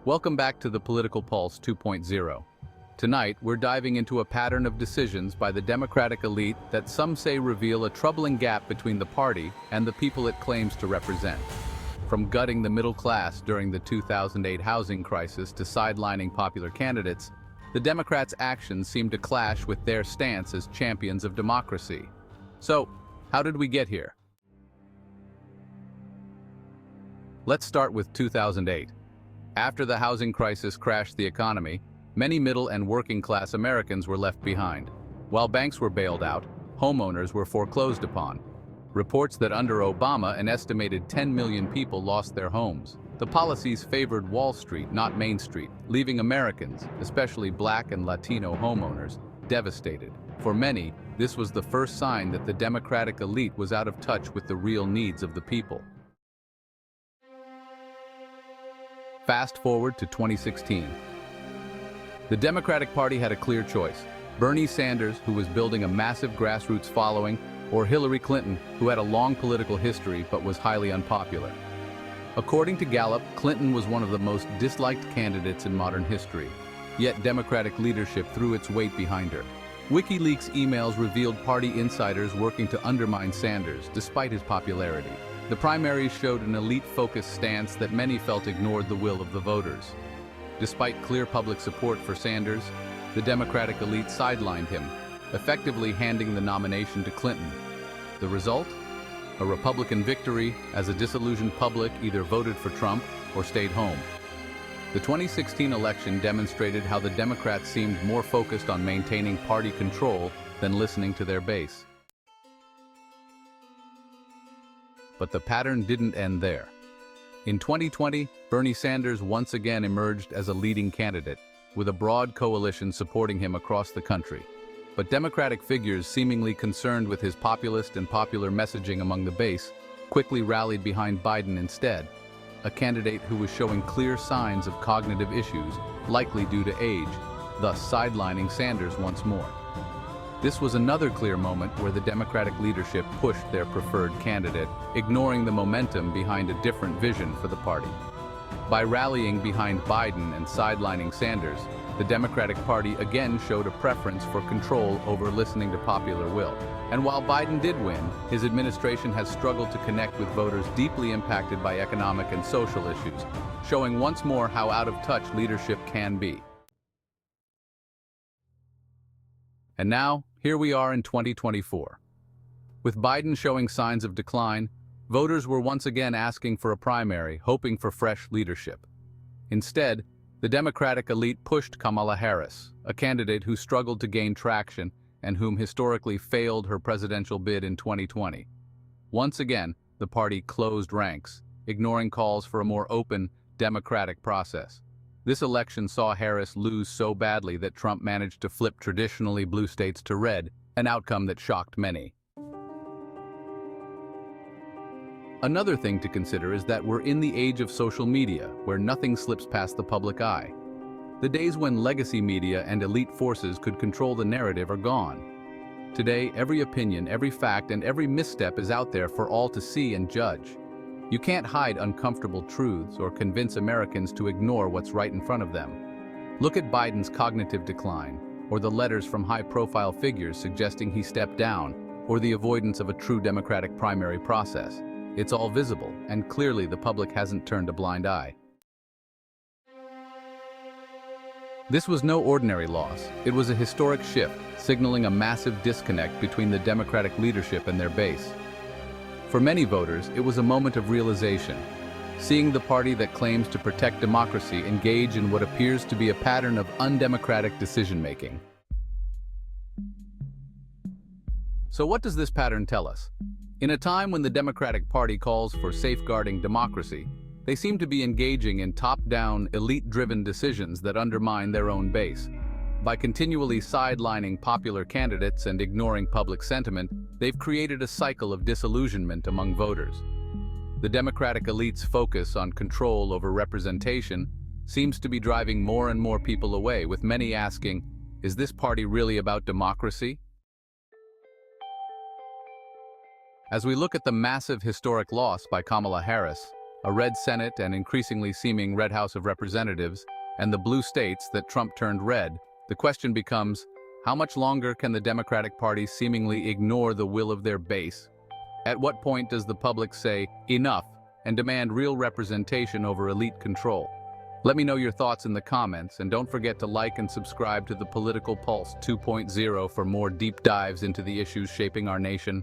Welcome back to the Political Pulse 2.0. Tonight, we're diving into a pattern of decisions by the Democratic elite that some say reveal a troubling gap between the party and the people it claims to represent. From gutting the middle class during the 2008 housing crisis to sidelining popular candidates, the Democrats' actions seem to clash with their stance as champions of democracy. So, how did we get here? Let's start with 2008. After the housing crisis crashed the economy, many middle and working-class Americans were left behind. While banks were bailed out, homeowners were foreclosed upon. Reports that under Obama, an estimated 10 million people lost their homes. The policies favored Wall Street, not Main Street, leaving Americans, especially Black and Latino homeowners, devastated. For many, this was the first sign that the Democratic elite was out of touch with the real needs of the people. Fast forward to 2016. The Democratic Party had a clear choice: Bernie Sanders, who was building a massive grassroots following, or Hillary Clinton, who had a long political history but was highly unpopular. According to Gallup, Clinton was one of the most disliked candidates in modern history, yet Democratic leadership threw its weight behind her. WikiLeaks emails revealed party insiders working to undermine Sanders, despite his popularity. The primaries showed an elite-focused stance that many felt ignored the will of the voters. Despite clear public support for Sanders, the Democratic elite sidelined him, effectively handing the nomination to Clinton. The result? A Republican victory, as a disillusioned public either voted for Trump or stayed home. The 2016 election demonstrated how the Democrats seemed more focused on maintaining party control than listening to their base. But the pattern didn't end there. In 2020, Bernie Sanders once again emerged as a leading candidate, with a broad coalition supporting him across the country. But Democratic figures seemingly concerned with his populist and popular messaging among the base quickly rallied behind Biden instead, a candidate who was showing clear signs of cognitive issues, likely due to age, thus sidelining Sanders once more. This was another clear moment where the Democratic leadership pushed their preferred candidate, ignoring the momentum behind a different vision for the party. By rallying behind Biden and sidelining Sanders, the Democratic Party again showed a preference for control over listening to popular will. And while Biden did win, his administration has struggled to connect with voters deeply impacted by economic and social issues, showing once more how out of touch leadership can be. And now, here we are in 2024. With Biden showing signs of decline, voters were once again asking for a primary, hoping for fresh leadership. Instead, the Democratic elite pushed Kamala Harris, a candidate who struggled to gain traction and whom historically failed her presidential bid in 2020. Once again, the party closed ranks, ignoring calls for a more open, democratic process. This election saw Harris lose so badly that Trump managed to flip traditionally blue states to red, an outcome that shocked many. Another thing to consider is that we're in the age of social media, where nothing slips past the public eye. The days when legacy media and elite forces could control the narrative are gone. Today, every opinion, every fact, and every misstep is out there for all to see and judge. You can't hide uncomfortable truths or convince Americans to ignore what's right in front of them. Look at Biden's cognitive decline, or the letters from high-profile figures suggesting he stepped down, or the avoidance of a true Democratic primary process. It's all visible, and clearly the public hasn't turned a blind eye. This was no ordinary loss. It was a historic shift, signaling a massive disconnect between the Democratic leadership and their base. For many voters, it was a moment of realization, seeing the party that claims to protect democracy engage in what appears to be a pattern of undemocratic decision-making. So what does this pattern tell us? In a time when the Democratic Party calls for safeguarding democracy, they seem to be engaging in top-down, elite-driven decisions that undermine their own base. By continually sidelining popular candidates and ignoring public sentiment, they've created a cycle of disillusionment among voters. The Democratic elite's focus on control over representation seems to be driving more and more people away, with many asking, is this party really about democracy? As we look at the massive historic loss by Kamala Harris, a red Senate and increasingly seeming red House of Representatives, and the blue states that Trump turned red, the question becomes, how much longer can the Democratic Party seemingly ignore the will of their base? At what point does the public say, enough, and demand real representation over elite control? Let me know your thoughts in the comments, and don't forget to like and subscribe to the Political Pulse 2.0 for more deep dives into the issues shaping our nation.